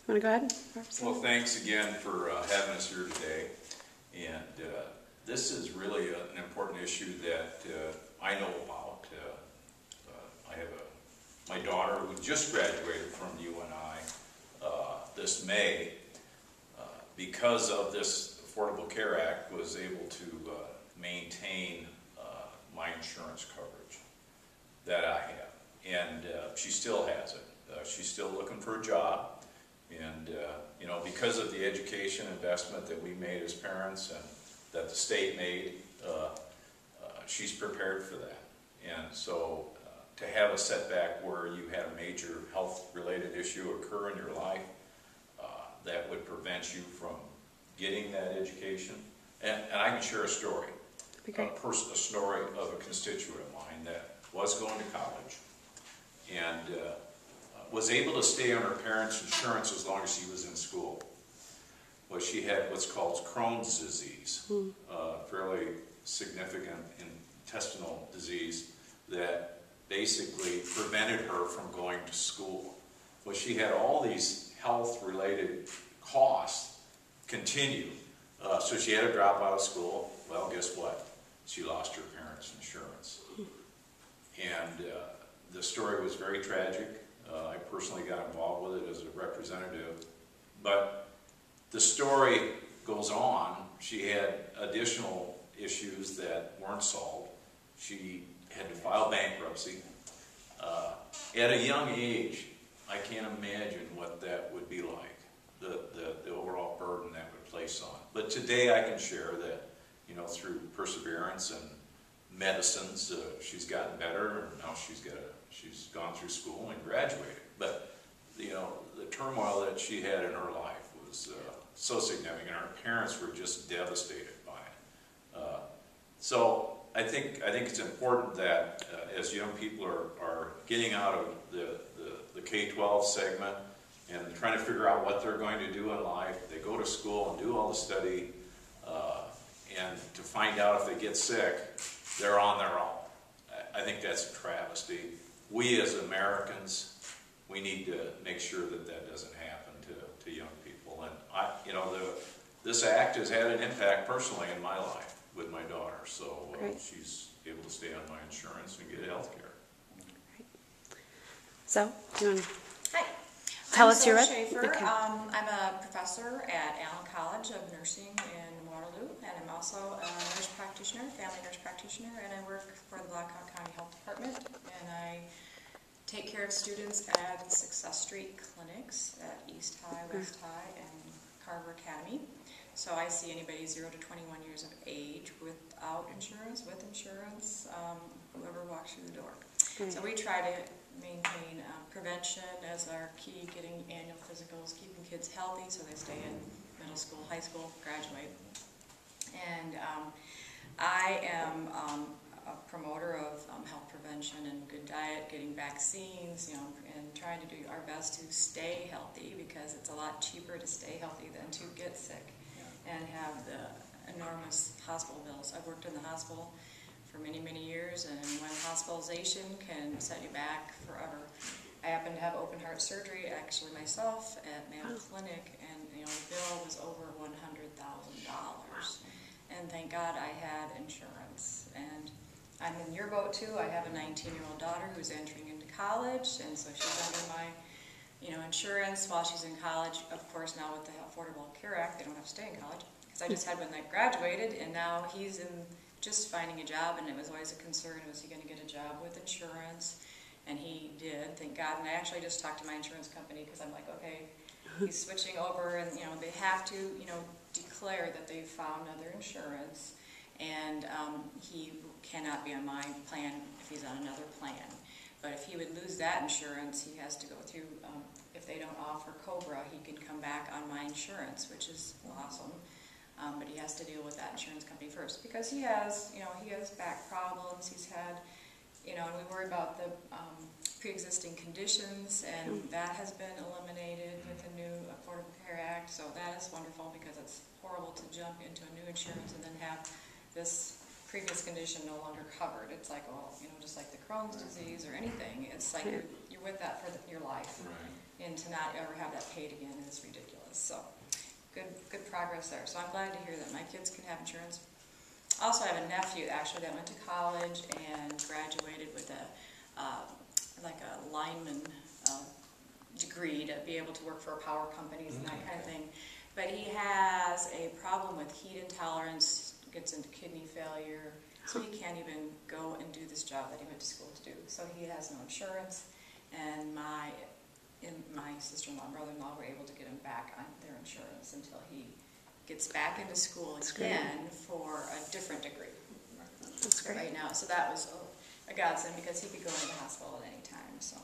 Want to go ahead? Well, thanks again for having us here today. And this is really an important issue that I know about. I have my daughter who just graduated from UNI this May. Because of this Affordable Care Act, was able to maintain my insurance coverage that I have. And she still has it. She's still looking for a job. And, you know, because of the education investment that we made as parents and that the state made, she's prepared for that. And so to have a setback where you had a major health-related issue occur in your life that would prevent you from getting that education. And I can share a story, a story of a constituent of mine that was going to college and was able to stay on her parents' insurance as long as she was in school. Well, she had what's called Crohn's disease, fairly significant intestinal disease that basically prevented her from going to school. Well, she had all these health-related costs continue, so she had to drop out of school. Well, guess what? She lost her parents' insurance. And the story was very tragic. I personally got involved with it as a representative. But the story goes on. She had additional issues that weren't solved. She had to file bankruptcy. At a young age, I can't imagine what that would be like, the overall burden that would place on. But today I can share that, you know, through perseverance and medicines, she's gotten better, and now she's gone through school and graduated. But, you know, the turmoil that she had in her life was so significant. Her parents were just devastated by it. So I think it's important that as young people are getting out of the K-12 segment and trying to figure out what they're going to do in life, they go to school and do all the study, and to find out if they get sick, they're on their own. I think that's a travesty. We as Americans, we need to make sure that that doesn't happen to young people. And you know, this act has had an impact personally in my life with my daughter. So she's able to stay on my insurance and get health care. So, do you want to Tell us your Schaefer. Okay. I'm a professor at Allen College of Nursing in Waterloo, and I'm also a nurse practitioner, family nurse practitioner, and I work for the Blackhawk County Health Department, and I take care of students at the Success Street clinics at East High, West High, and Carver Academy. So I see anybody 0 to 21 years of age without insurance, with insurance, whoever walks through the door. So we try to maintain prevention as our key, getting annual physicals, keeping kids healthy so they stay in middle school, high school, graduate. And I am a promoter of health prevention and good diet, getting vaccines, you know, and trying to do our best to stay healthy, because it's a lot cheaper to stay healthy than to get sick and have the enormous hospital bills. I've worked in the hospital for many, many years, and when hospitalization can set you back forever. I happen to have open heart surgery actually myself at Mayo Clinic, and you know, the bill was over $100,000. And thank God I had insurance. And I'm in your boat too. I have a 19-year-old daughter who's entering into college, and so she's under my, you know, insurance while she's in college. Of course, now with the Affordable Care Act, they don't have to stay in college, because I just had one that graduated, and now he's in just finding a job, and it was always a concern, was he going to get a job with insurance? And he did, thank God. And I actually just talked to my insurance company, because I'm like, okay, he's switching over, and you know, they have to, you know, declare that they've found other insurance, and he cannot be on my plan if he's on another plan. But if he would lose that insurance, he has to go through, if they don't offer COBRA, he can come back on my insurance, which is awesome. But he has to deal with that insurance company first, because he has, you know, he has back problems. He's had, you know, and we worry about the pre-existing conditions, and that has been eliminated with the new Affordable Care Act. So that is wonderful, because it's horrible to jump into a new insurance and then have this previous condition no longer covered. It's like, well, you know, just like the Crohn's disease or anything. It's like you're with that for your life. and to not ever have that paid again is ridiculous. So good progress there. So I'm glad to hear that my kids can have insurance. Also, I have a nephew actually that went to college and graduated with like a lineman degree to be able to work for power companies and that kind of thing. But he has a problem with heat intolerance, gets into kidney failure, so he can't even go and do this job that he went to school to do. So he has no insurance, and my sister-in-law and brother-in-law were able to get him back on their insurance until he gets back into school again for a different degree. That's great. Right now, so that was a godsend because he could go into the hospital at any time. So,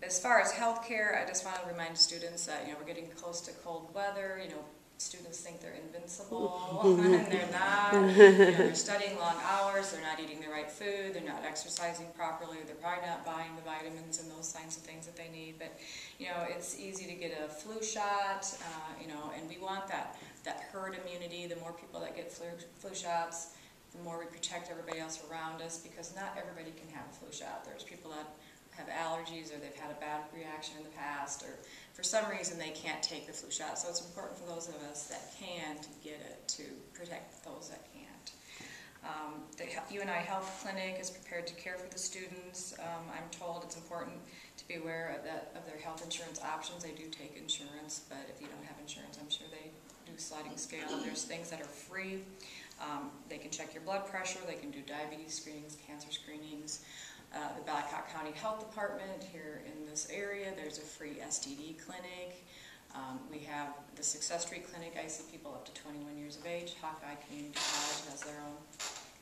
as far as healthcare, I just want to remind students that we're getting close to cold weather. Students think they're invincible, and they're not. They're studying long hours. They're not eating the right food. They're not exercising properly. They're probably not buying the vitamins and those kinds of things that they need. But it's easy to get a flu shot. And we want that herd immunity. The more people that get flu shots, the more we protect everybody else around us, because not everybody can have a flu shot. There's people that have allergies, or they've had a bad reaction in the past, or for some reason they can't take the flu shot. So it's important for those of us that can to get it, to protect those that can't. The UNI Health Clinic is prepared to care for the students. I'm told it's important to be aware of their health insurance options. They do take insurance, but if you don't have insurance, I'm sure they do sliding scale. There's things that are free. They can check your blood pressure. They can do diabetes screenings, cancer screenings. The Blackhawk County Health Department here in this area, there's a free STD clinic. We have the Success Street Clinic. I see people up to 21 years of age. Hawkeye Community College has their own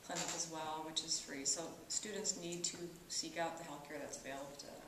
clinic as well, which is free. So students need to seek out the health care that's available to them.